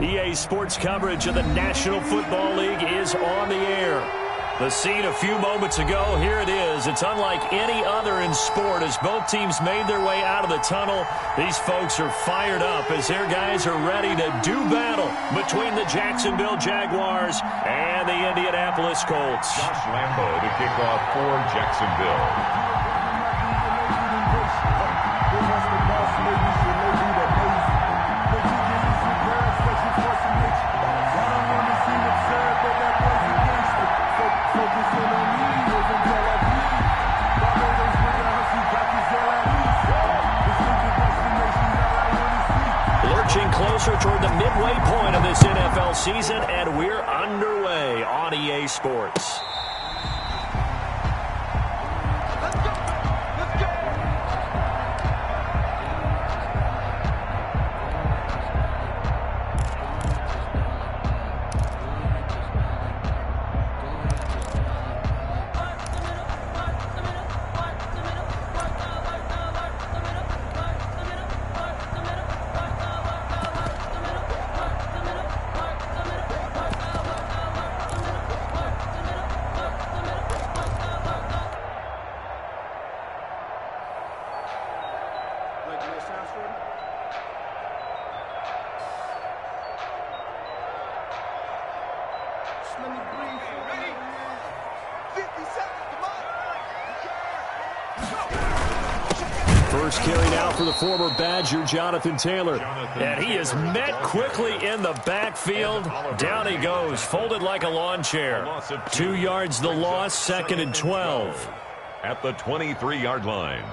EA Sports coverage of the National Football League is on the air. The scene a few moments ago, here it is. It's unlike any other in sport as both teams made their way out of the tunnel. These folks are fired up as their guys are ready to do battle between the Jacksonville Jaguars and the Indianapolis Colts. Josh Lambo to kick off for Jacksonville. Closer toward the midway point of this NFL season, and we're underway on EA Sports. First carry now for the former Badger, Jonathan Taylor. And he is met quickly in the backfield. Down he goes, folded like a lawn chair. 2 yards the loss, 2nd and 12. At the 23-yard line.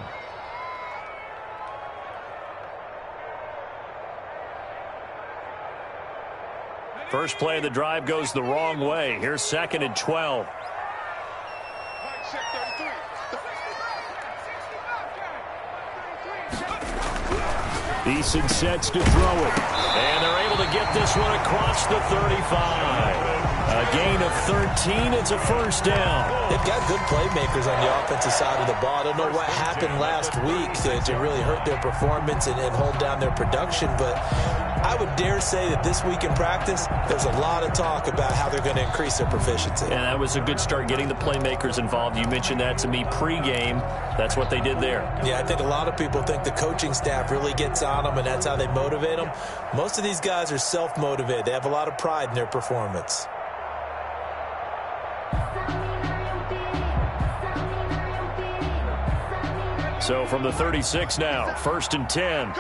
First play of the drive goes the wrong way. Here's 2nd and 12. Eason sets to throw it. And they're able to get this one across the 35. A gain of 13. It's a first down. They've got good playmakers on the offensive side of the ball. I don't know what happened last week to really hurt their performance and hold down their production, but I would dare say that this week in practice, there's a lot of talk about how they're going to increase their proficiency. And that was a good start, getting the playmakers involved. You mentioned that to me pregame. That's what they did there. Yeah, I think a lot of people think the coaching staff really gets on them, and that's how they motivate them. Most of these guys are self-motivated. They have a lot of pride in their performance. So from the 36 now, 1st and 10.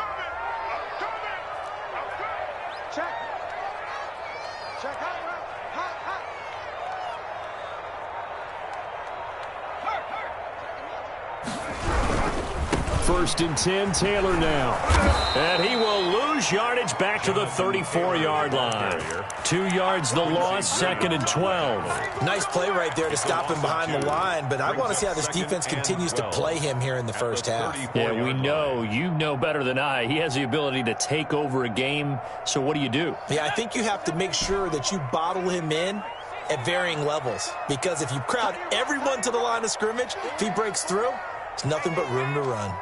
First and 10, Taylor now. And he will lose yardage back to the 34-yard line. 2 yards the loss, 2nd and 12. Nice play right there to stop him behind the line, but I want to see how this defense continues to play him here in the first half. Yeah, we know. You know better than I. He has the ability to take over a game, so what do? Yeah, I think you have to make sure that you bottle him in at varying levels, because if you crowd everyone to the line of scrimmage, if he breaks through, it's nothing but room to run.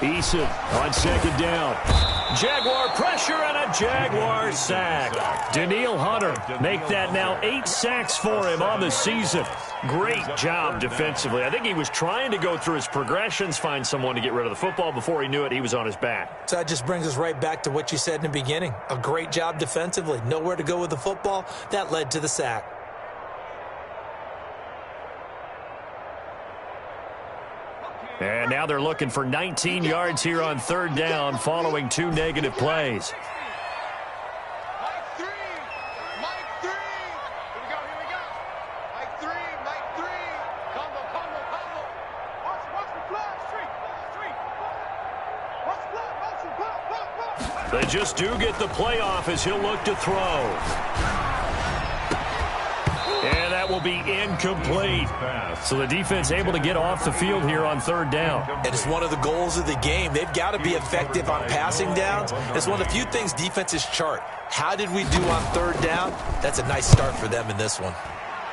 Eason on 2nd down. Jaguar pressure and a Jaguar sack. Danielle Hunter make that now 8 sacks for him on the season. Great job defensively. I think he was trying to go through his progressions, find someone to get rid of the football. Before he knew it, he was on his back. So that just brings us right back to what you said in the beginning. A great job defensively. Nowhere to go with the football. That led to the sack. And now they're looking for 19 yards here on 3rd down following 2 negative plays. They just do get the play off as he'll look to throw. And that will be incomplete. So the defense able to get off the field here on 3rd down. And it's one of the goals of the game. They've got to be effective on passing downs. It's one of the few things defenses chart. How did we do on 3rd down? That's a nice start for them in this one.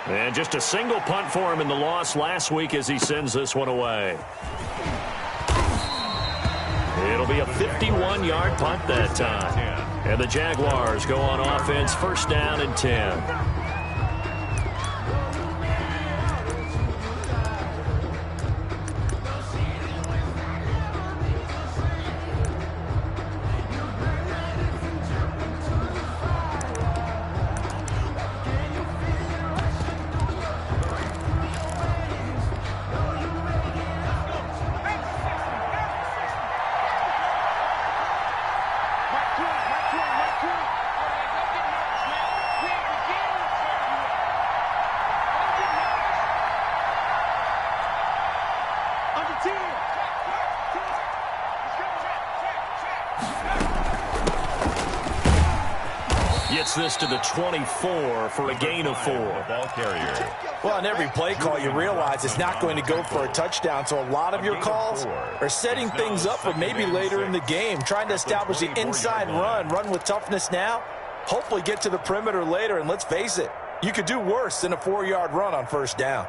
And just a single punt for him in the loss last week as he sends this one away. It'll be a 51-yard punt that time. And the Jaguars go on offense, first down and 10. Gets this to the 24 for a gain of 4. Ball carrier. Well, on every play call, you realize it's not going to go for a touchdown, so a lot of your calls are setting things up for maybe later in the game, trying to establish the inside run with toughness now, hopefully get to the perimeter later, and let's face it, you could do worse than a 4-yard run on first down.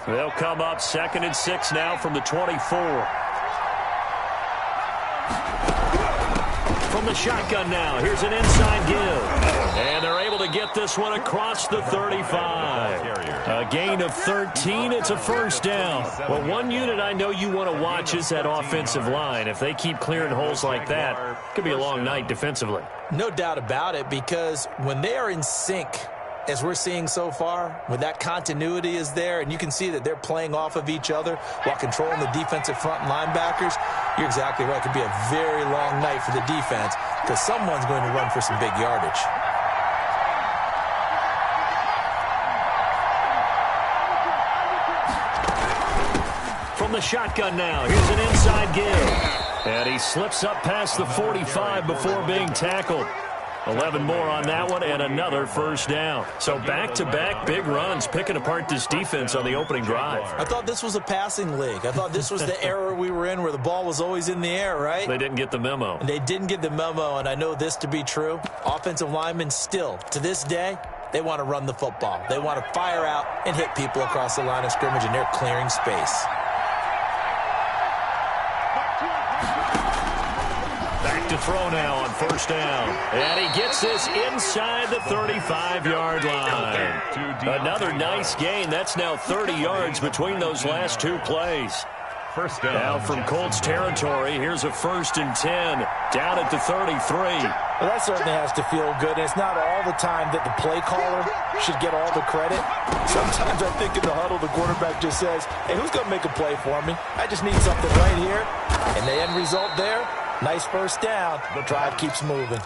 They'll come up 2nd and 6 now from the 24. From the shotgun now, here's an inside give. And they're able to get this one across the 35. A gain of 13, it's a first down. Well, one unit I know you want to watch is that offensive line. If they keep clearing holes like that, it could be a long night defensively. No doubt about it, because when they are in sync, as we're seeing so far, when that continuity is there and you can see that they're playing off of each other while controlling the defensive front and linebackers, you're exactly right. It could be a very long night for the defense because someone's going to run for some big yardage. From the shotgun now, here's an inside give. And he slips up past the 45 before being tackled. 11 more on that one and another first down. So back-to-back big runs picking apart this defense on the opening drive. I thought this was a passing league. I thought this was the era we were in where the ball was always in the air, right? They didn't get the memo. They didn't get the memo, and I know this to be true. Offensive linemen still, to this day, they want to run the football. They want to fire out and hit people across the line of scrimmage, and they're clearing space. To throw now on first down. And he gets this inside the 35-yard line. Another nice gain. That's now 30 yards between those last two plays. First down. Now from Colts territory, here's a 1st and 10 down at the 33. Well, that certainly has to feel good. And it's not all the time that the play caller should get all the credit. Sometimes I think in the huddle, the quarterback just says, hey, who's going to make a play for me? I just need something right here. And the end result there, nice first down. The drive keeps moving.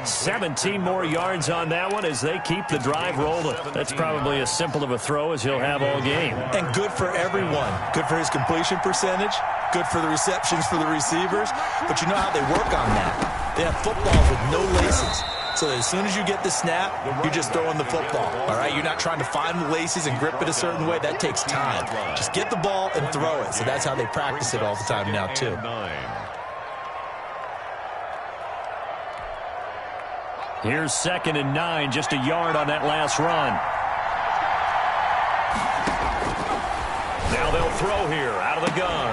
17 more yards on that one as they keep the drive rolling. That's probably as simple of a throw as he'll have all game. And good for everyone. Good for his completion percentage. Good for the receptions for the receivers. But you know how they work on that. They have footballs with no laces. So as soon as you get the snap, you're just throwing the football. All right, you're not trying to find the laces and grip it a certain way. That takes time. Just get the ball and throw it. So that's how they practice it all the time now, too. Here's 2nd and 9, just a yard on that last run. Now they'll throw here out of the gun.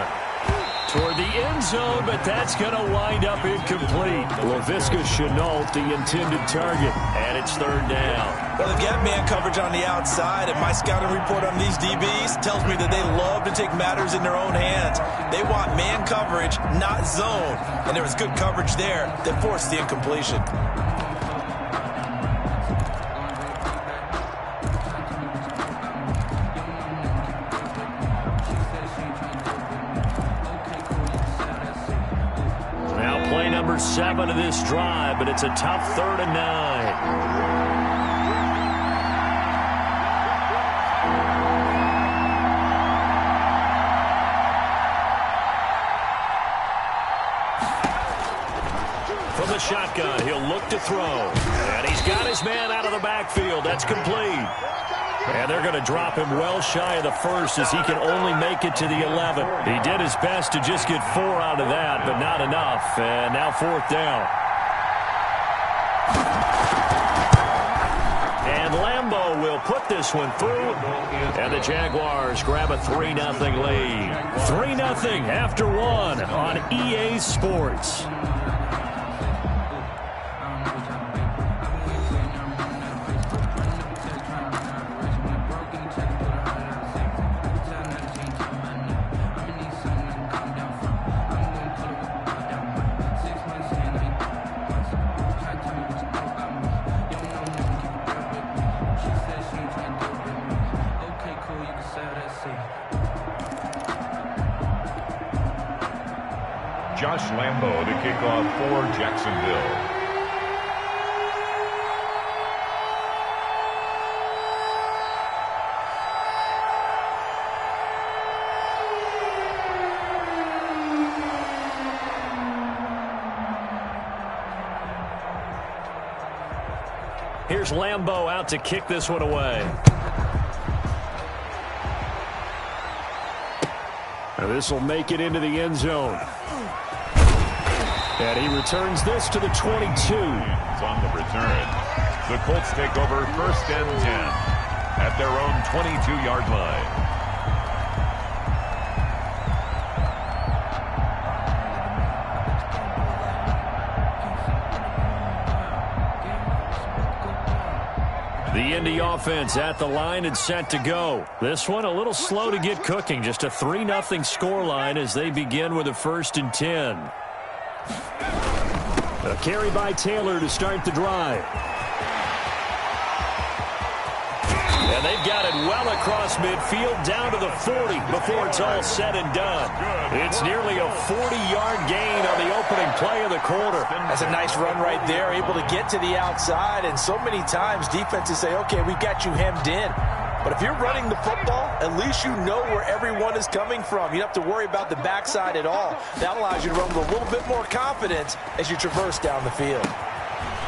Toward the end zone, but that's going to wind up incomplete. Laviska Shenault, the intended target, and it's 3rd down. Well, they've got man coverage on the outside, and my scouting report on these DBs tells me that they love to take matters in their own hands. They want man coverage, not zone, and there was good coverage there that forced the incompletion. Number 7 of this drive, but it's a tough 3rd and 9. From the shotgun, he'll look to throw. And he's got his man out of the backfield. That's complete. And they're going to drop him well shy of the 1st as he can only make it to the 11. He did his best to just get 4 out of that, but not enough. And now 4th down. And Lambeau will Lambeau put this one through, and the Jaguars grab a 3-0 lead. 3-0 after one on EA Sports. Josh Lambeau to kick off for Jacksonville. Here's Lambeau out to kick this one away. And this will make it into the end zone. And he returns this to the 22. It's on the return. The Colts take over 1st and 10 at their own 22-yard line. The Indy offense at the line and set to go. This one a little slow to get cooking. Just a 3-0 scoreline as they begin with a 1st and 10. A carry by Taylor to start the drive. And they've got it well across midfield down to the 40 before it's all said and done. It's nearly a 40-yard gain on the opening play of the quarter. That's a nice run right there, able to get to the outside. And so many times defenses say, okay, we got you hemmed in. But if you're running the football, at least you know where everyone is coming from. You don't have to worry about the backside at all. That allows you to run with a little bit more confidence as you traverse down the field.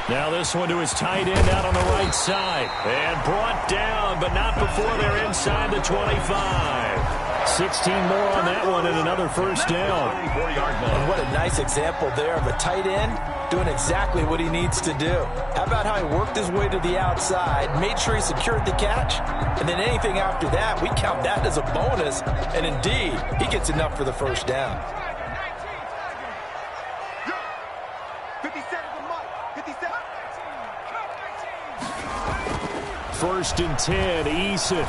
Now this one to his tight end out on the right side. And brought down, but not before they're inside the 25. 16 more on that one and another 1st down. And what a nice example there of a tight end doing exactly what he needs to do. How about how he worked his way to the outside, made sure he secured the catch, and then anything after that, we count that as a bonus. And indeed, he gets enough for the 1st down. 1st and 10, Eason.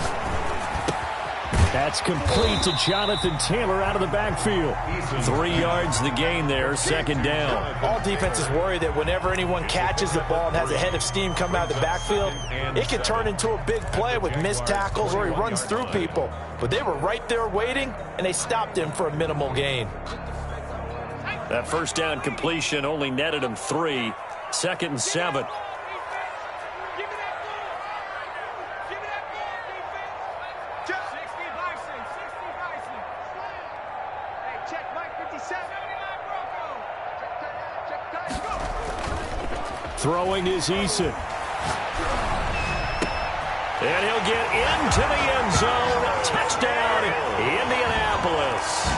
That's complete to Jonathan Taylor out of the backfield. 3 yards the gain there, 2nd down. All defenses worry that whenever anyone catches the ball and has a head of steam come out of the backfield, it can turn into a big play with missed tackles or he runs through people. But they were right there waiting, and they stopped him for a minimal gain. That 1st down completion only netted him 3. 2nd and 7. Throwing is Eason. And he'll get into the end zone. Touchdown, Indianapolis.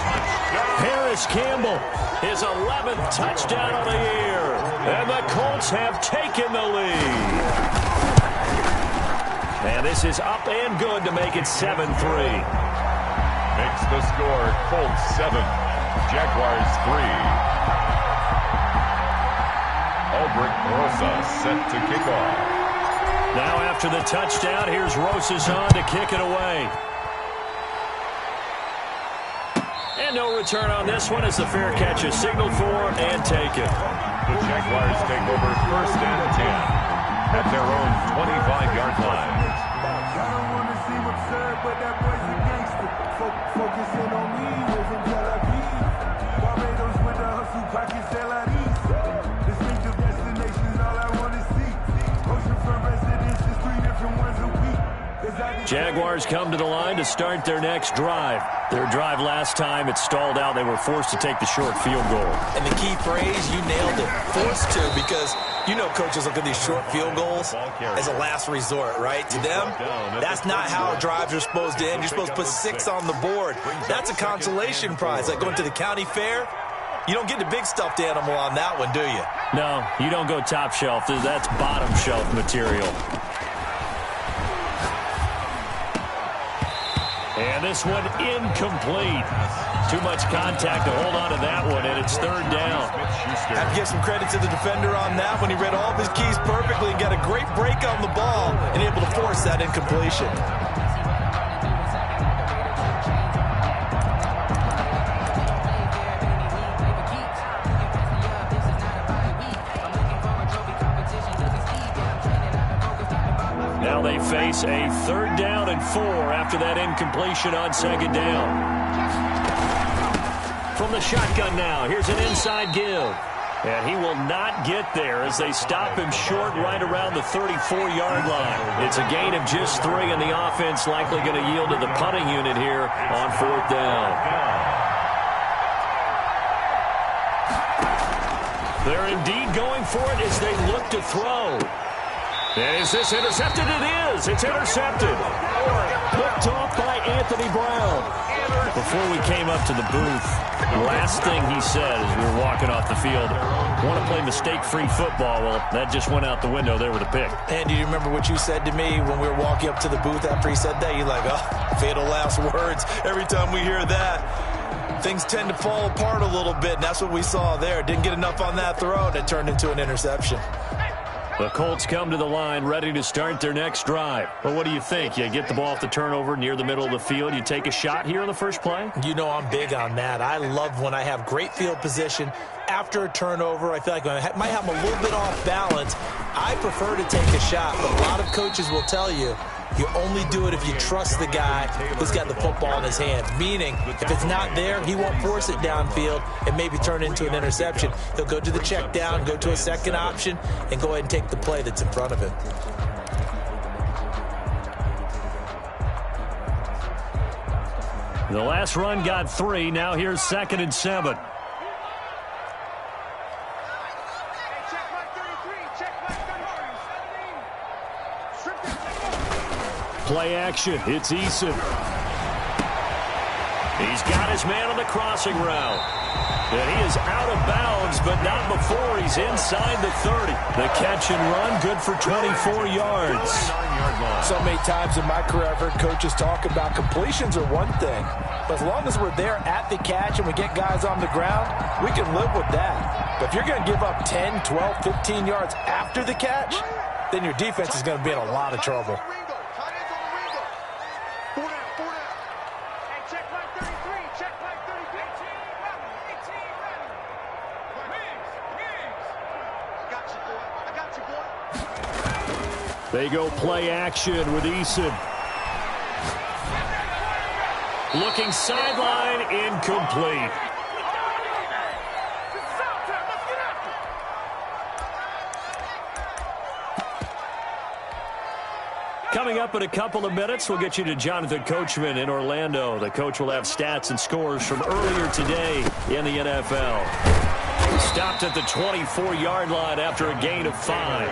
Paris Campbell, his 11th touchdown of the year. And the Colts have taken the lead. And this is up and good to make it 7-3. Makes the score Colts 7, Jaguars 3. Albrecht Rosa set to kick off. Now after the touchdown, here's Rosas on to kick it away. And no return on this one as the fair catch is signaled for and taken. The Jaguars take over 1st and 10 at their own 25-yard line. I don't want to seem absurd, but that boy's a gangster. Focusing on me, we're from Tel Aviv. Barbados with the hustle, pockets Tel Aviv. Distinctive destinations, all I want to see. Oceanfront residences, 3 different ones a week. Jaguars come to the line to start their next drive. Their drive last time, it stalled out. They were forced to take the short field goal. And the key phrase, you nailed it, forced to, because you know coaches look at these short field goals as a last resort, right? To them, that's not how drives are supposed to end. You're supposed to put 6 on the board. That's a consolation prize. Like going to the county fair, you don't get the big stuffed animal on that one, do you? No, you don't go top shelf. That's bottom shelf material. And this one incomplete. Too much contact to hold on to that one, and it's third down. I have to give some credit to the defender on that one. He read all of his keys perfectly and got a great break on the ball and able to force that incompletion. Now they face a 3rd down and 4 after that incompletion on 2nd down. From the shotgun now, here's an inside give. And he will not get there as they stop him short right around the 34-yard line. It's a gain of just 3, and the offense likely going to yield to the punting unit here on 4th down. They're indeed going for it as they look to throw. And is this intercepted? It is. It's intercepted. Picked off by Anthony Brown. Before we came up to the booth, the last thing he said as we were walking off the field, want to play mistake-free football. Well, that just went out the window there with a pick. And do you remember what you said to me when we were walking up to the booth after he said that? You're like, oh, fatal last words. Every time we hear that, things tend to fall apart a little bit, and that's what we saw there. Didn't get enough on that throw, and it turned into an interception. The Colts come to the line ready to start their next drive. Well, what do you think? You get the ball off the turnover near the middle of the field. You take a shot here on the first play? You know I'm big on that. I love when I have great field position. After a turnover, I feel like I might have a little bit off balance. I prefer to take a shot, but a lot of coaches will tell you, you only do it if you trust the guy who's got the football in his hands. Meaning, if it's not there, he won't force it downfield and maybe turn into an interception. He'll go to the check down, go to a second option, and go ahead and take the play that's in front of him. The last run got 3. Now here's 2nd and 7. Play action. It's Eason. He's got his man on the crossing route. And he is out of bounds, but not before he's inside the 30. The catch and run, good for 24 yards. So many times in my career, I've heard coaches talk about completions are one thing. But as long as we're there at the catch and we get guys on the ground, we can live with that. But if you're going to give up 10, 12, 15 yards after the catch, then your defense is going to be in a lot of trouble. They go play action with Eason. Looking sideline, incomplete. Coming up in a couple of minutes, we'll get you to Jonathan Coachman in Orlando. The coach will have stats and scores from earlier today in the NFL. Stopped at the 24-yard line after a gain of 5.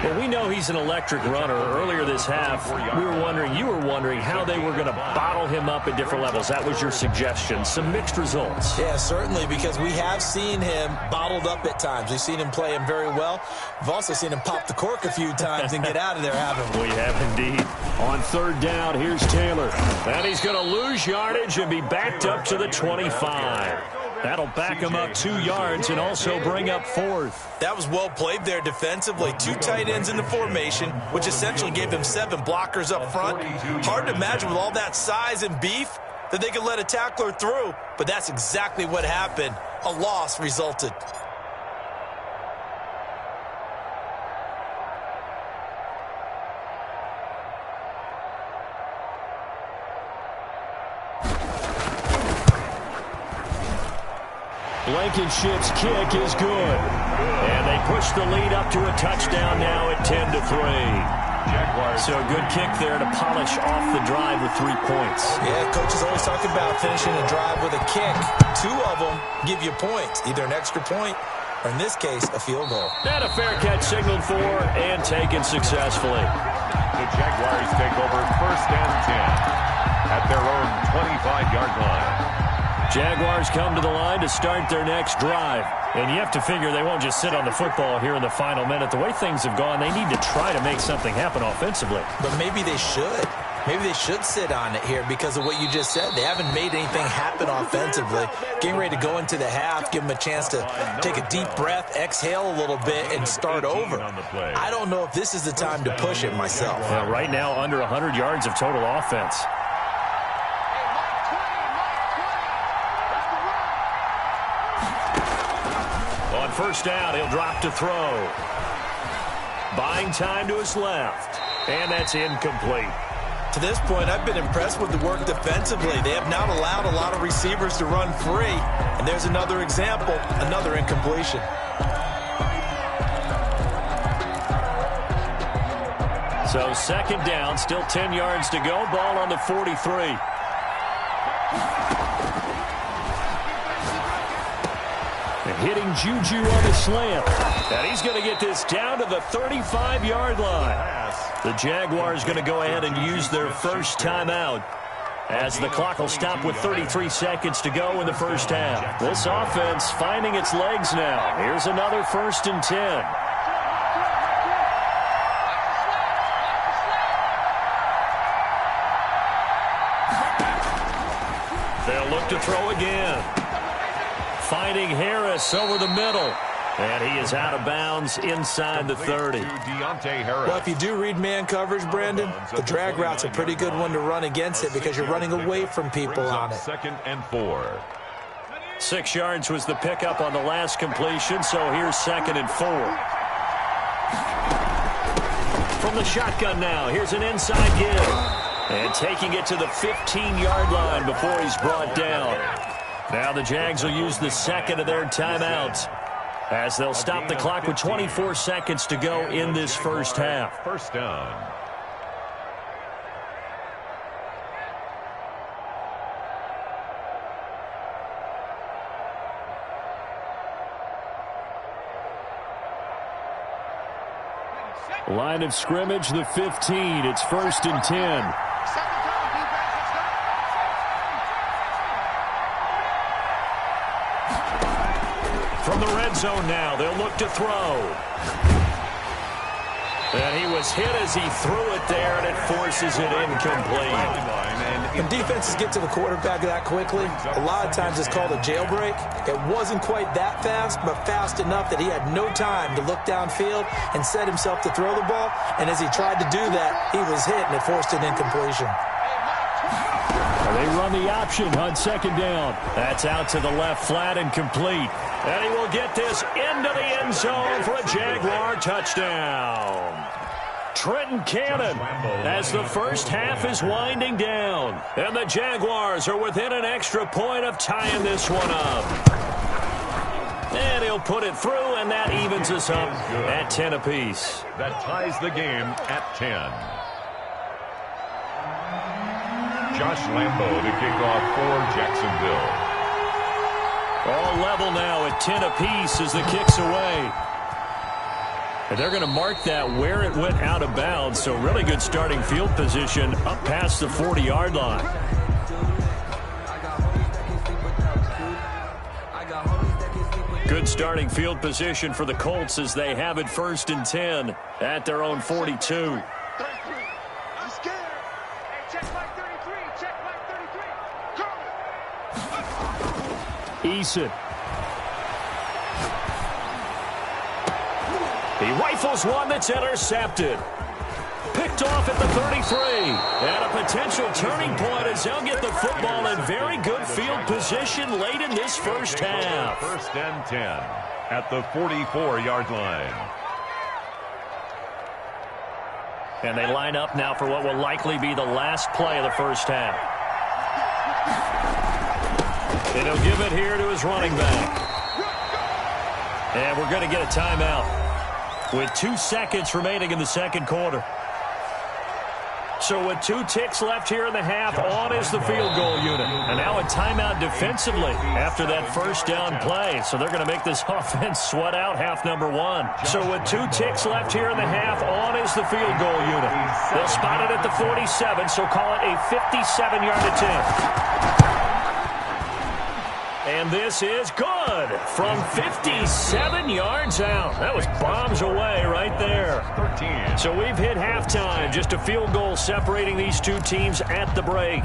Well, we know he's an electric runner. Earlier this half, you were wondering how they were going to bottle him up at different levels. That was your suggestion. Some mixed results. Yeah, certainly, because we have seen him bottled up at times. We've seen him play him very well. We've also seen him pop the cork a few times and get out of there, haven't we? We have indeed. On 3rd down, here's Taylor. And he's going to lose yardage and be backed up to the 25. That'll back him up 2 yards and also bring up 4th. That was well played there defensively. 2 tight ends in the formation, which essentially gave him 7 blockers up front. Hard to imagine with all that size and beef that they could let a tackler through, but that's exactly what happened. A loss resulted. Blankenship's kick is good. And they push the lead up to a touchdown now at 10-3. So a good kick there to polish off the drive with 3 points. Yeah, coaches always talk about finishing a drive with a kick. 2 of them give you points, either an extra point or, in this case, a field goal. And a fair catch signaled for and taken successfully. The Jaguars take over 1st and 10 at their own 25-yard line. Jaguars come to the line to start their next drive. And you have to figure they won't just sit on the football here in the final minute. The way things have gone, they need to try to make something happen offensively. But maybe they should. Maybe they should sit on it here because of what you just said. They haven't made anything happen offensively. Getting ready to go into the half, give them a chance to take a deep breath, exhale a little bit, and start over. I don't know if this is the time to push it myself. Yeah, right now, under 100 yards of total offense. On first down, he'll drop to throw. Buying time to his left. And that's incomplete. To this point, I've been impressed with the work defensively. They have not allowed a lot of receivers to run free. And there's another example, another incompletion. So second down, still 10 yards to go. Ball on the 43. And hitting Juju on the slant. And he's going to get this down to the 35-yard line. The Jaguars going to go ahead and use their first timeout as the clock will stop with 33 seconds to go in the first half. This offense finding its legs now. Here's another 1st and 10. They'll look to throw again. Finding Harris over the middle. And he is out of bounds inside the 30. Well, if you do read man coverage, Brandon, the drag route's a pretty good one to run against it because you're running away from people on it. 2nd and 4. 6 yards was the pickup on the last completion, so here's 2nd and 4. From the shotgun now, here's an inside give. And taking it to the 15-yard line before he's brought down. Now the Jags will use the second of their timeouts, as they'll stop the clock with 24 seconds to go in this first half. First down. Line of scrimmage, the 15. It's 1st and 10. From the red zone now, they'll look to throw. And he was hit as he threw it there, and it forces it incomplete. When defenses get to the quarterback that quickly, a lot of times it's called a jailbreak. It wasn't quite that fast, but fast enough that he had no time to look downfield and set himself to throw the ball. And as he tried to do that, he was hit, and it forced an incompletion. They run the option on 2nd down. That's out to the left, flat and complete. And he will get this into the end zone for a Jaguar touchdown. Trenton Cannon as the first half is winding down. And the Jaguars are within an extra point of tying this one up. And he'll put it through, and that evens us up at 10 apiece. That ties the game at 10. Josh Lambo to kick off for Jacksonville. All level now at 10 apiece as the kick's away. And they're going to mark that where it went out of bounds. So really good starting field position up past the 40-yard line. Good starting field position for the Colts as they have it 1st and 10 at their own 42. Eason. He rifles one that's intercepted. Picked off at the 33. And a potential turning point as they'll get the football in very good field position late in this first half. 1st and 10 at the 44-yard line. And they line up now for what will likely be the last play of the first half. And he'll give it here to his running back. And we're going to get a timeout with 2 seconds remaining in the second quarter. So with 2 ticks left here in the half, on is the field goal unit. And now a timeout defensively after that first down play. So they're going to make this offense sweat out half number 1. So with 2 ticks left here in the half, on is the field goal unit. They'll spot it at the 47, so call it a 57-yard attempt. And this is good from 57 yards out. That was bombs away right there. 13. So we've hit halftime. Just a field goal separating these two teams at the break.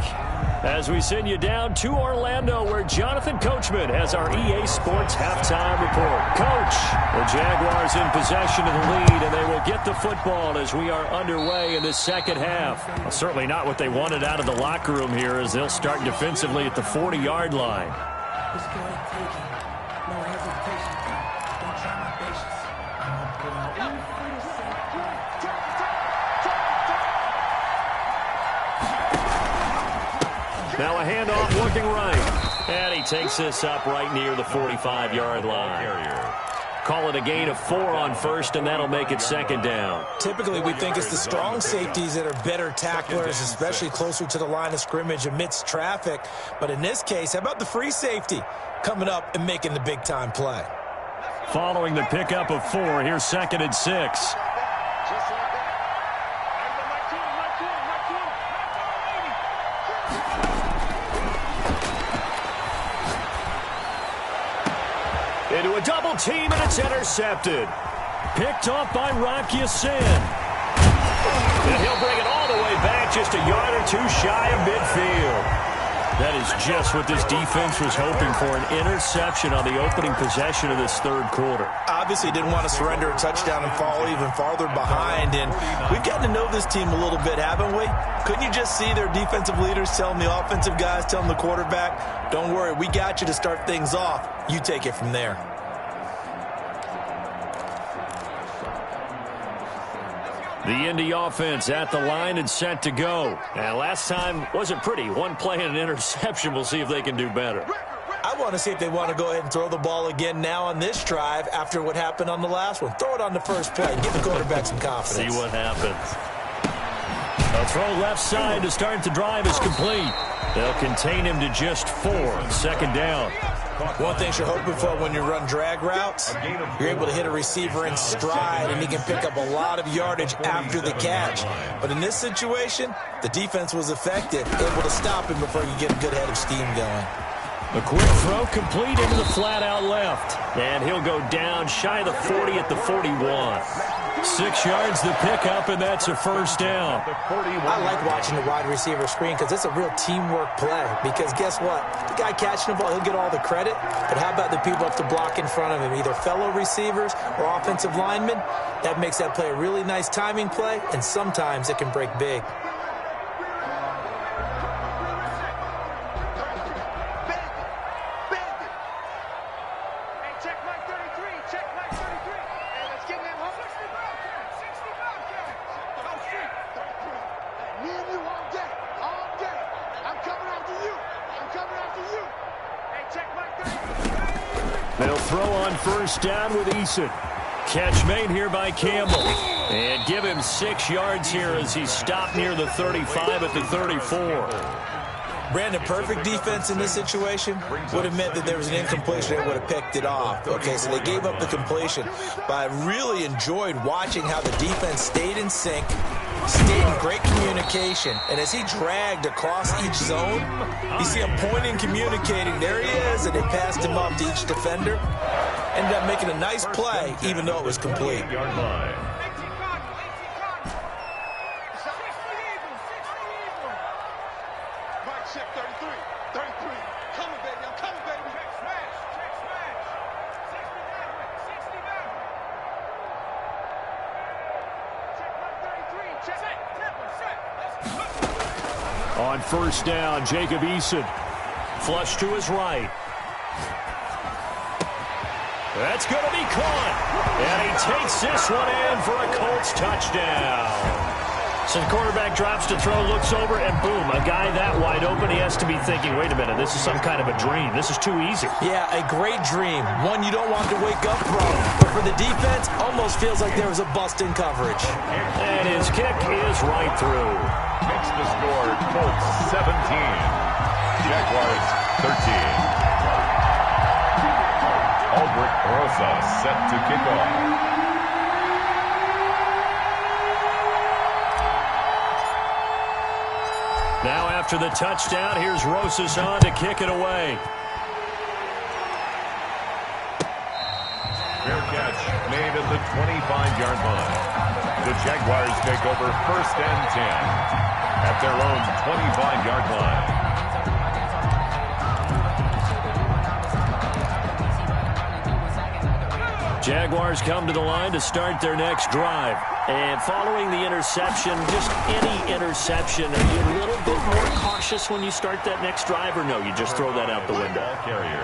As we send you down to Orlando, where Jonathan Coachman has our EA Sports halftime report. Coach, the Jaguars in possession of the lead, and they will get the football as we are underway in the second half. Well, certainly not what they wanted out of the locker room here, as they'll start defensively at the 40-yard line. Let's go ahead and take it. No hesitation. Don't try my patience. I'm going to pull out. Now a handoff looking right. And he takes this up right near the 45-yard line. Call it a gain of 4 on first, and that'll make it second down. Typically, we think it's the strong safeties that are better tacklers, especially closer to the line of scrimmage amidst traffic. But in this case, how about the free safety coming up and making the big-time play? Following the pickup of 4, here's 2nd and 6. Into a double team, and it's intercepted. Picked off by Rock Ya-Sin. And he'll bring it all the way back, just a yard or two shy of midfield. That is just what this defense was hoping for, an interception on the opening possession of this third quarter. Obviously didn't want to surrender a touchdown and fall even farther behind, and we've gotten to know this team a little bit, haven't we? Couldn't you just see their defensive leaders telling the offensive guys, telling the quarterback, don't worry, we got you to start things off. You take it from there. The Indy offense at the line and set to go. And last time wasn't pretty. One play and an interception. We'll see if they can do better. I want to see if they want to go ahead and throw the ball again now on this drive after what happened on the last one. Throw it on the first play. Give the quarterback some confidence. See what happens. A throw left side to start the drive is complete. They'll contain him to just 4. Second down. One thing you're hoping for when you run drag routes, you're able to hit a receiver in stride, and he can pick up a lot of yardage after the catch. But in this situation, the defense was effective, able to stop him before you get a good head of steam going. A quick throw complete into the flat out left. And he'll go down shy of the 40 at the 41. 6 yards the pickup, and that's a first down. I like watching the wide receiver screen because it's a real teamwork play. Because guess what? The guy catching the ball, he'll get all the credit. But how about the people up to block in front of him, either fellow receivers or offensive linemen? That makes that play a really nice timing play, and sometimes it can break big. They'll throw on first down with Eason. Catch made here by Campbell. And give him 6 yards here as he stopped near the 35 at the 34. Brandon, perfect defense in this situation would have meant that there was an incompletion. They would have picked it off. Okay, so they gave up the completion. But I really enjoyed watching how the defense stayed in sync, stayed in great communication. And as he dragged across each zone, you see him pointing, communicating. There he is, and they passed him up to each defender. Ended up making a nice play, even though it was complete. On first down, Jacob Eason. Flush to his right. That's going to be caught. And he takes this one in for a Colts touchdown. So the quarterback drops to throw, looks over, and boom, a guy that wide open, he has to be thinking, wait a minute, this is some kind of a dream. This is too easy. Yeah, a great dream. One you don't want to wake up from. But for the defense, almost feels like there was a bust in coverage. And his kick is right through. Makes the score Colts 17. Jaguars 13. Albert Rosa set to kick off. Now after the touchdown, here's Rosas on to kick it away. 25-yard line. The Jaguars take over 1st and 10 at their own 25-yard line. Jaguars come to the line to start their next drive. And following the interception, just any interception, are you a little bit more cautious when you start that next drive, or no, you just throw that out the window?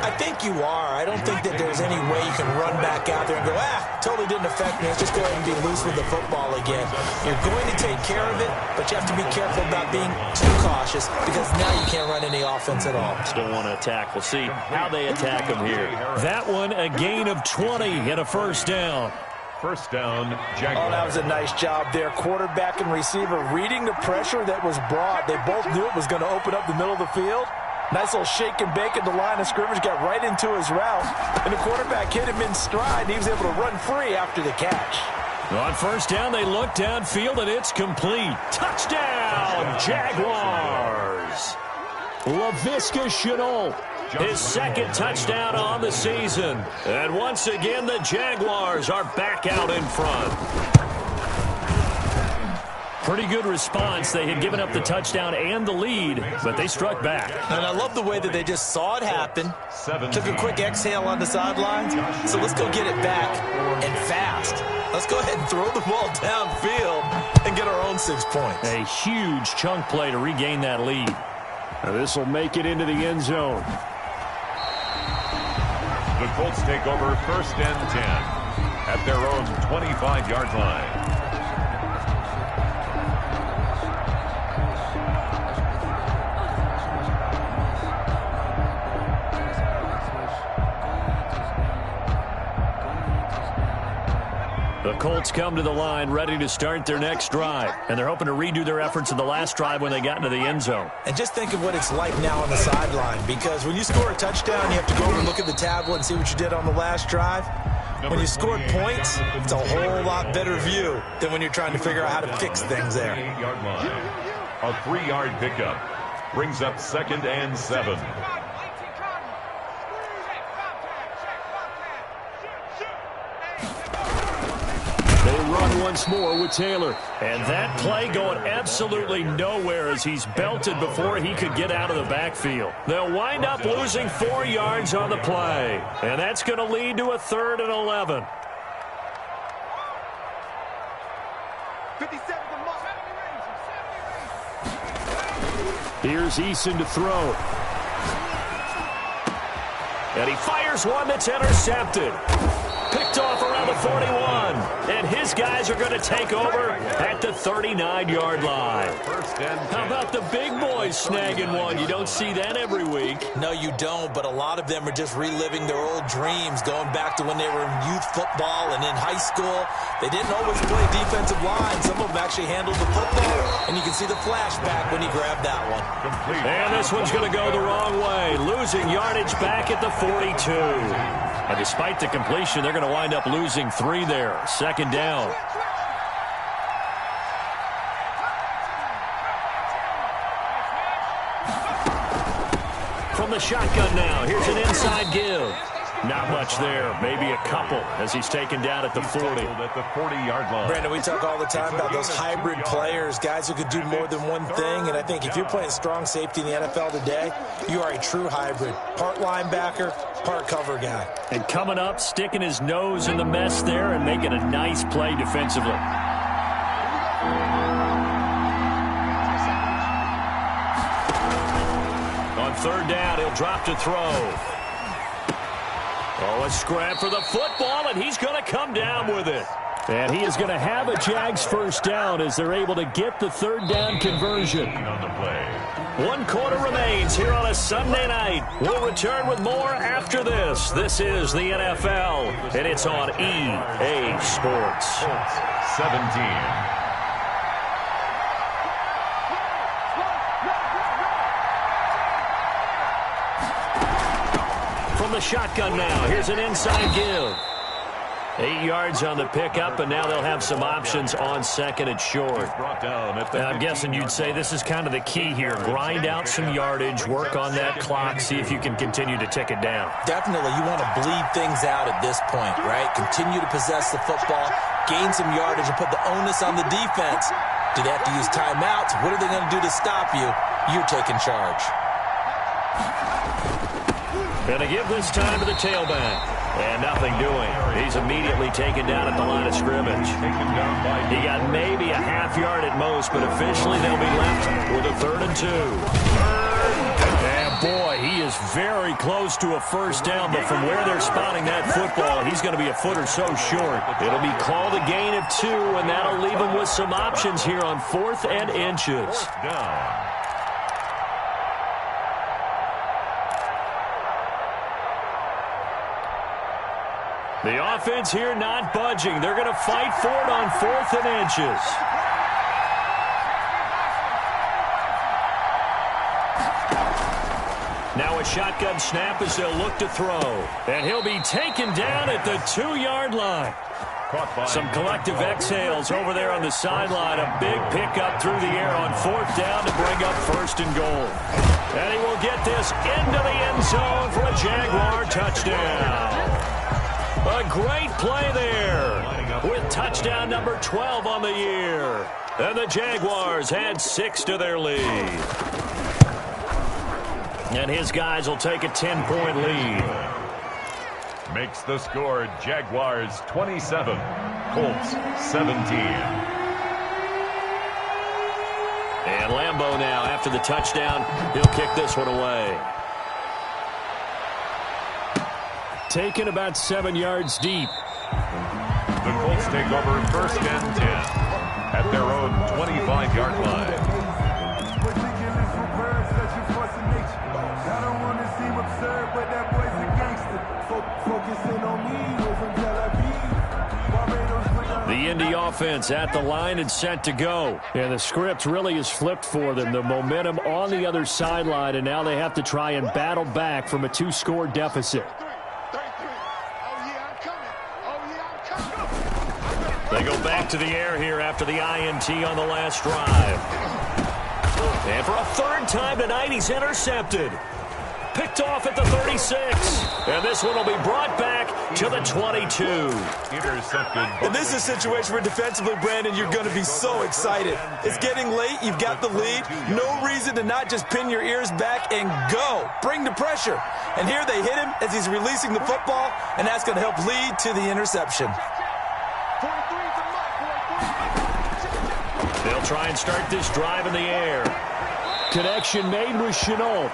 I think you are. I don't think that there's any way you can run back out there and go, totally didn't affect me. Let's just go ahead and be loose with the football again. You're going to take care of it, but you have to be careful about being too cautious because now you can't run any offense at all. Still want to attack. We'll see how they attack them here. That one, a gain of 20 and a first down. First down, Jaguars. Oh, that was a nice job there. Quarterback and receiver reading the pressure that was brought. They both knew it was going to open up the middle of the field. Nice little shake and bake at the line of scrimmage. Got right into his route. And the quarterback hit him in stride. And he was able to run free after the catch. On first down, they look downfield, and it's complete. Touchdown, Jaguars. Laviska Shenault. His second touchdown on the season. And once again, the Jaguars are back out in front. Pretty good response. They had given up the touchdown and the lead, but they struck back. And I love the way that they just saw it happen. Took a quick exhale on the sidelines. So let's go get it back and fast. Let's go ahead and throw the ball downfield and get our own 6 points. A huge chunk play to regain that lead. Now this will make it into the end zone. The Colts take over 1st and 10 at their own 25-yard line. The Colts come to the line ready to start their next drive. And they're hoping to redo their efforts in the last drive when they got into the end zone. And just think of what it's like now on the sideline. Because when you score a touchdown, you have to go over and look at the tablet and see what you did on the last drive. When you scored points, it's a whole lot better view than when you're trying to figure out how to fix things there. A 3-yard pickup brings up 2nd and 7. Once more with Taylor. And that play going absolutely nowhere as he's belted before he could get out of the backfield. They'll wind up losing 4 yards on the play. And that's going to lead to a 3rd and 11. Here's Eason to throw. And he fires one that's intercepted. Picked off around the 41. And his guys are going to take over at the 39-yard line. How about the big boys snagging one? You don't see that every week. No, you don't, but a lot of them are just reliving their old dreams, going back to when they were in youth football and in high school. They didn't always play defensive line. Some of them actually handled the football, and you can see the flashback when he grabbed that one. And this one's going to go the wrong way, losing yardage back at the 42. And despite the completion, they're going to wind up losing 3 there. 2nd down. From the shotgun now, here's an inside give. Not much there, maybe a couple as he's taken down at the 40. At the 40-yard line. Brandon, we talk all the time about those hybrid players, guys who could do more than one thing, and I think if you're playing strong safety in the NFL today, you are a true hybrid. Part linebacker, part cover guy. And coming up, sticking his nose in the mess there and making a nice play defensively. On 3rd down, he'll drop to throw. Oh, a scrap for the football, and he's going to come down with it. And he is going to have a Jags first down as they're able to get the 3rd down conversion. On the play. 1 quarter remains here on a Sunday night. We'll return with more after this. This is the NFL, and it's on EA Sports. 17. From the shotgun now, here's an inside give. 8 yards on the pickup, and now they'll have some options on second and short. I'm guessing you'd say this is kind of the key here. Grind out some yardage, work on that clock, see if you can continue to tick it down. Definitely, you want to bleed things out at this point, right? Continue to possess the football, gain some yardage, and put the onus on the defense. Do they have to use timeouts? What are they going to do to stop you? You're taking charge. Going to give this time to the tailback. And nothing doing. He's immediately taken down at the line of scrimmage. He got maybe a half yard at most, but officially they'll be left with a 3rd and 2. And boy, he is very close to a first down, but from where they're spotting that football, he's going to be a foot or so short. It'll be called a gain of 2, and that'll leave him with some options here on 4th and inches. Down. The offense here not budging. They're going to fight for it on 4th and inches. Now a shotgun snap as they'll look to throw. And he'll be taken down at the 2-yard line. Some collective exhales over there on the sideline. A big pickup through the air on 4th down to bring up 1st and goal. And he will get this into the end zone for a Jaguar touchdown. A great play there with touchdown number 12 on the year. And the Jaguars add 6 to their lead. And his guys will take a 10-point lead. Makes the score Jaguars 27, Colts 17. And Lambeau now, after the touchdown, he'll kick this one away. Taken about 7 yards deep. The Colts take over 1st and 10 at their own 25-yard line. I don't want to seem absurd, but that boy's a gangster. Focusing on me, we're from Tel Aviv. The Indy offense at the line and set to go. And the script really is flipped for them. The momentum on the other sideline, and now they have to try and battle back from a 2-score deficit. They go back to the air here after the INT on the last drive. And for a 3rd time tonight, he's intercepted. Picked off at the 36. And this one will be brought back to the 22. Intercepted. And this is a situation where defensively, Brandon, you're going to be so excited. It's getting late. You've got the lead. No reason to not just pin your ears back and go. Bring the pressure. And here they hit him as he's releasing the football, and that's going to help lead to the interception. They'll try and start this drive in the air. Connection made with Shenault.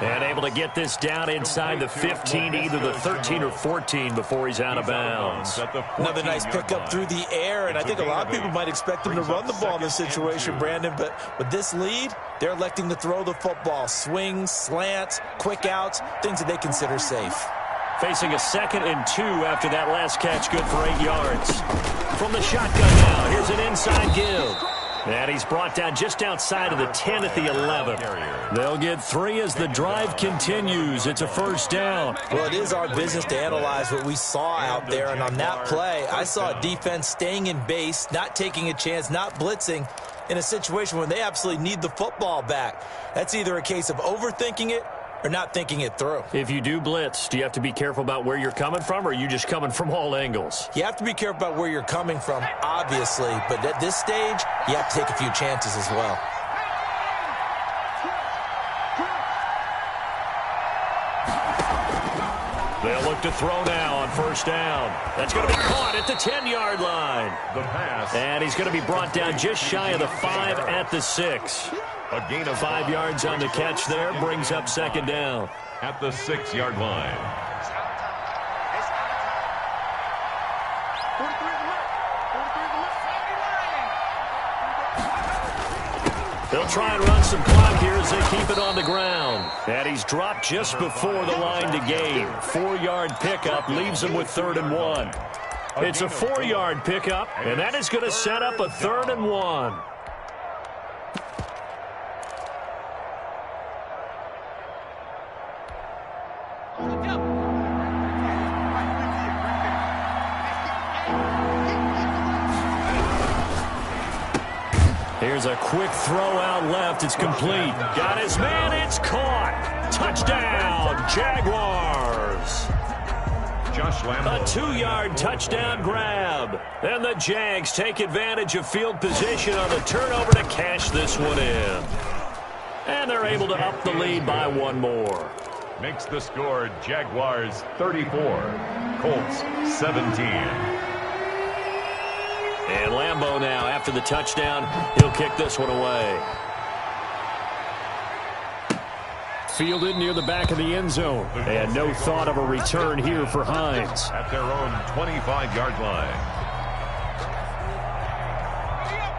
And able to get this down inside the 15, either the 13 or 14 before he's out of bounds. Another nice pickup through the air, and I think a lot of people might expect him to run the ball in this situation, Brandon, but with this lead, they're electing to throw the football. Swings, slants, quick outs, things that they consider safe. Facing a 2nd and 2 after that last catch, good for 8 yards. From the shotgun now, here's an inside give. And he's brought down just outside of the 10 at the 11. They'll get 3 as the drive continues. It's a 1st down. Well, it is our business to analyze what we saw out there, and on that play, I saw a defense staying in base, not taking a chance, not blitzing in a situation where they absolutely need the football back. That's either a case of overthinking it or not thinking it through. If you do blitz, do you have to be careful about where you're coming from, or are you just coming from all angles? You have to be careful about where you're coming from, obviously, but at this stage, you have to take a few chances as well. They'll look to throw now on 1st down. That's going to be caught at the 10-yard line. The pass. And he's going to be brought down just shy of the 5 at the 6. A gain of 5 yards on the catch there, brings up 2nd down. At the 6-yard line. They'll try and run some clock here as they keep it on the ground. And he's dropped just before the line to gain. 4-yard pickup leaves him with 3rd and 1. It's a 4-yard pickup, and that is going to set up a 3rd and 1. Here's a quick throw out left. It's complete. Got his man. It's caught. Touchdown, Jaguars. Josh Lambo. A 2-yard touchdown grab. And the Jags take advantage of field position on the turnover to cash this one in. And they're able to up the lead by one more. Makes the score Jaguars 34, Colts 17. And Lambo now, after the touchdown, he'll kick this one away. Fielded near the back of the end zone. And no thought of a return here for Hines. At their own 25-yard line.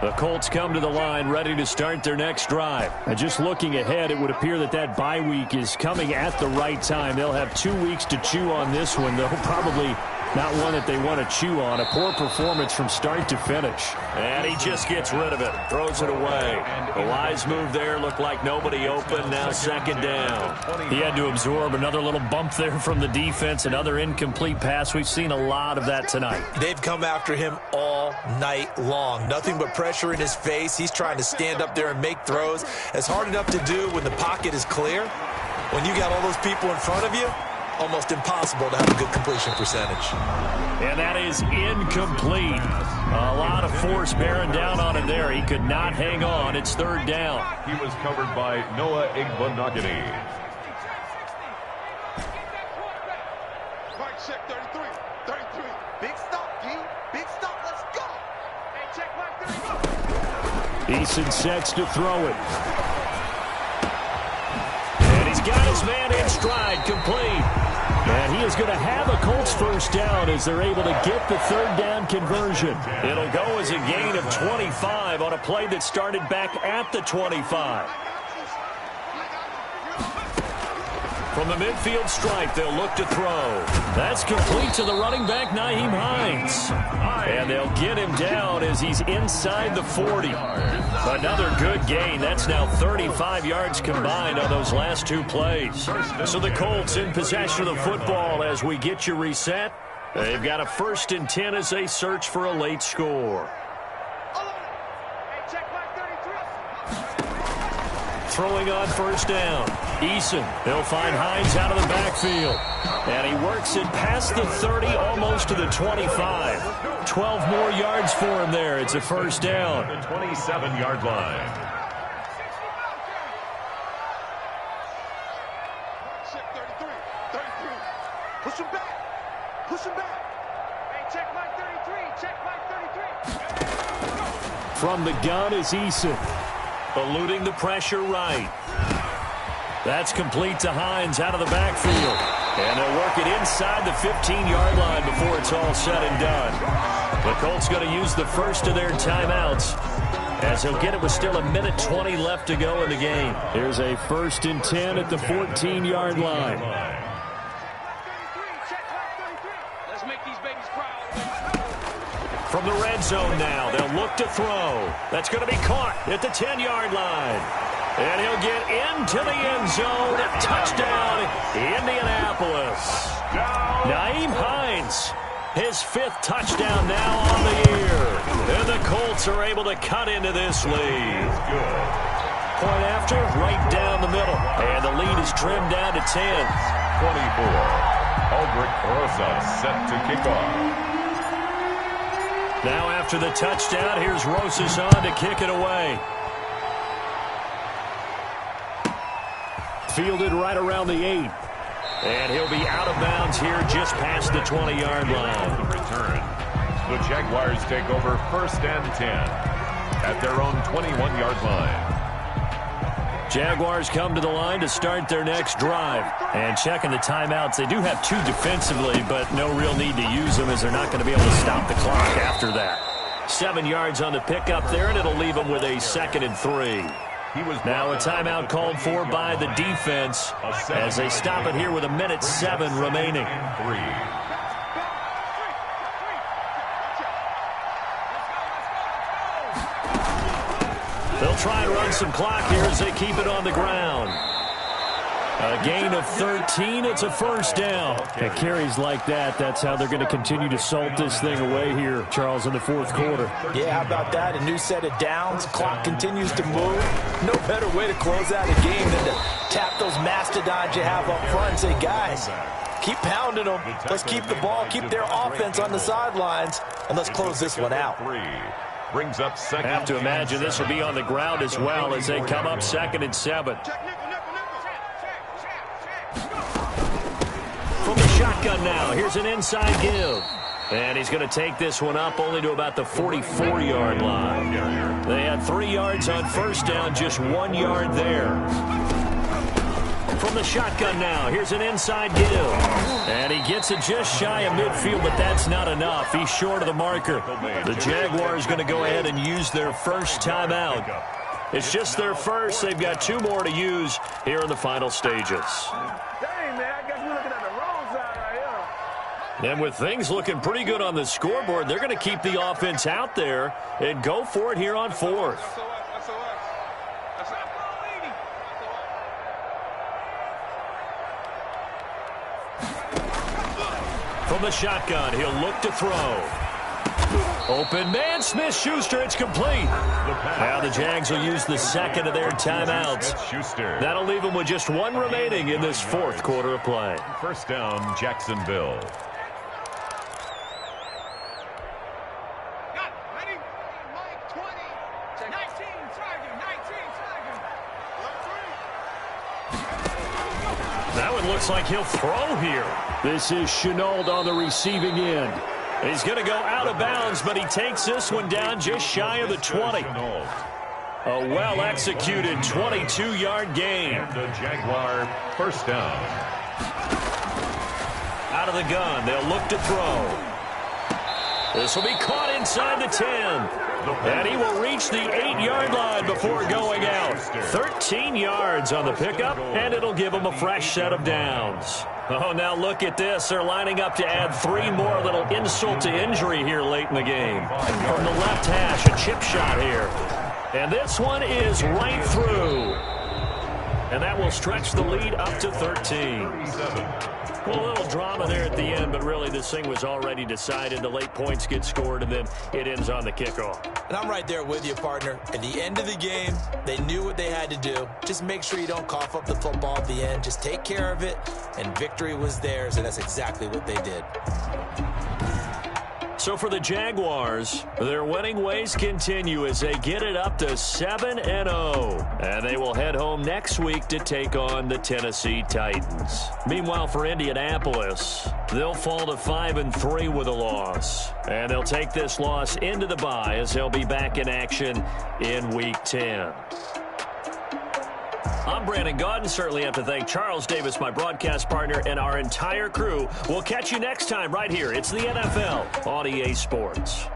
The Colts come to the line ready to start their next drive. And just looking ahead, it would appear that that bye week is coming at the right time. They'll have 2 weeks to chew on this one, though probably not one that they want to chew on. A poor performance from start to finish. And he just gets rid of it. Throws it away. A wise move there. Looked like nobody open. Now second down. He had to absorb another little bump there from the defense. Another incomplete pass. We've seen a lot of that tonight. They've come after him all night long. Nothing but pressure in his face. He's trying to stand up there and make throws. It's hard enough to do when the pocket is clear. When you got all those people in front of you, almost impossible to have a good completion percentage. And that is incomplete. A lot of force bearing down on it there. He could not hang on. It's third down. He was covered by Noah Igbenogany. Right check, 33. 33. Big stop, D. Big stop. Let's go. Hey, check right 33. Eason sets to throw it. And he's got his man in stride, complete. And he is going to have a Colts first down as they're able to get the third down conversion. It'll go as a gain of 25 on a play that started back at the 25. From the midfield stripe, they'll look to throw. That's complete to the running back, Nyheim Hines. And they'll get him down as he's inside the 40. Another good gain. That's now 35 yards combined on those last 2 plays. So the Colts in possession of the football as we get you reset. They've got a 1st and 10 as they search for a late score. Throwing on first down. Eason, they'll find Hines out of the backfield. And he works it past the 30, almost to the 25. 12 more yards for him there. It's a first down. The 27-yard line. Check 33. 33. Push him back. Push him back. Hey, check Mike 33. Check Mike 33. From the gun is Eason. Eluding the pressure right. That's complete to Hines out of the backfield. And they'll work it inside the 15-yard line before it's all said and done. The Colts going to use the first of their timeouts as he'll get it with still 1:20 left to go in the game. Here's a 1st and 10 at the 14-yard line. Let's make these babies cry. From the red zone now, they'll look to throw. That's going to be caught at the 10-yard line. And he'll get into the end zone. Touchdown, Indianapolis. Nyheim Hines, his 5th touchdown now on the year. And the Colts are able to cut into this lead. Point after, right down the middle. And the lead is trimmed down to 10. 24. Aldrich Rosas set to kick off. Now after the touchdown, here's Rosas on to kick it away. Fielded right around the 8. And he'll be out of bounds here just past the 20-yard line. The return. The Jaguars take over 1st and 10 at their own 21-yard line. Jaguars come to the line to start their next drive. And checking the timeouts, they do have 2 defensively, but no real need to use them as they're not going to be able to stop the clock after that. 7 yards on the pickup there, and it'll leave them with a 2nd and 3. Now a timeout called for by the defense as they stop it here with 1:07 remaining. They'll try and run some clock here as they keep it on the ground. A gain of 13. It's a first down. And carries like that, that's how they're going to continue to salt this thing away here, Charles, in the fourth quarter. Yeah, how about that? A new set of downs. Clock continues to move. No better way to close out a game than to tap those mastodons you have up front and say, guys, keep pounding them. Let's keep the ball, keep their offense on the sidelines, and let's close this one out. Brings up second. I have to imagine this will be on the ground as well as they come up 2nd and 7. From the shotgun now, here's an inside give. And he's going to take this one up only to about the 44-yard line. They had 3 yards on first down, just 1 yard there. From the shotgun now, here's an inside give. And he gets it just shy of midfield, but that's not enough. He's short of the marker. The Jaguars going to go ahead and use their first timeout. It's just their first. They've got 2 more to use here in the final stages. Dang, man, I guess we're looking at the wrong side right here. And with things looking pretty good on the scoreboard, they're going to keep the offense out there and go for it here on 4th. From the shotgun, he'll look to throw. Open man, Smith-Schuster, it's complete. Now the Jags will use the second of their timeouts. That'll leave them with just 1 remaining in this fourth quarter of play. First down, Jacksonville. Ready? Mike, 20. 19, target, 19, target. That one looks like he'll throw here. This is Shenault on the receiving end. He's going to go out of bounds, but he takes this one down just shy of the 20. A well-executed 22-yard gain. The Jaguar first down. Out of the gun, they'll look to throw. This will be caught inside the 10. And he will reach the 8-yard line before going out. 13 yards on the pickup, and it'll give him a fresh set of downs. Oh, now look at this. They're lining up to add 3 more, little insult to injury here late in the game. From the left hash, a chip shot here. And this one is right through. And that will stretch the lead up to 13. Well, a little drama there at the end, but really this thing was already decided. The late points get scored, and then it ends on the kickoff. And I'm right there with you, partner. At the end of the game, they knew what they had to do. Just make sure you don't cough up the football at the end. Just take care of it, and victory was theirs, and that's exactly what they did. So for the Jaguars, their winning ways continue as they get it up to 7-0. And they will head home next week to take on the Tennessee Titans. Meanwhile, for Indianapolis, they'll fall to 5-3 with a loss. And they'll take this loss into the bye as they'll be back in action in Week 10. I'm Brandon Gaudin. Certainly have to thank Charles Davis, my broadcast partner, and our entire crew. We'll catch you next time right here. It's the NFL on EA Sports.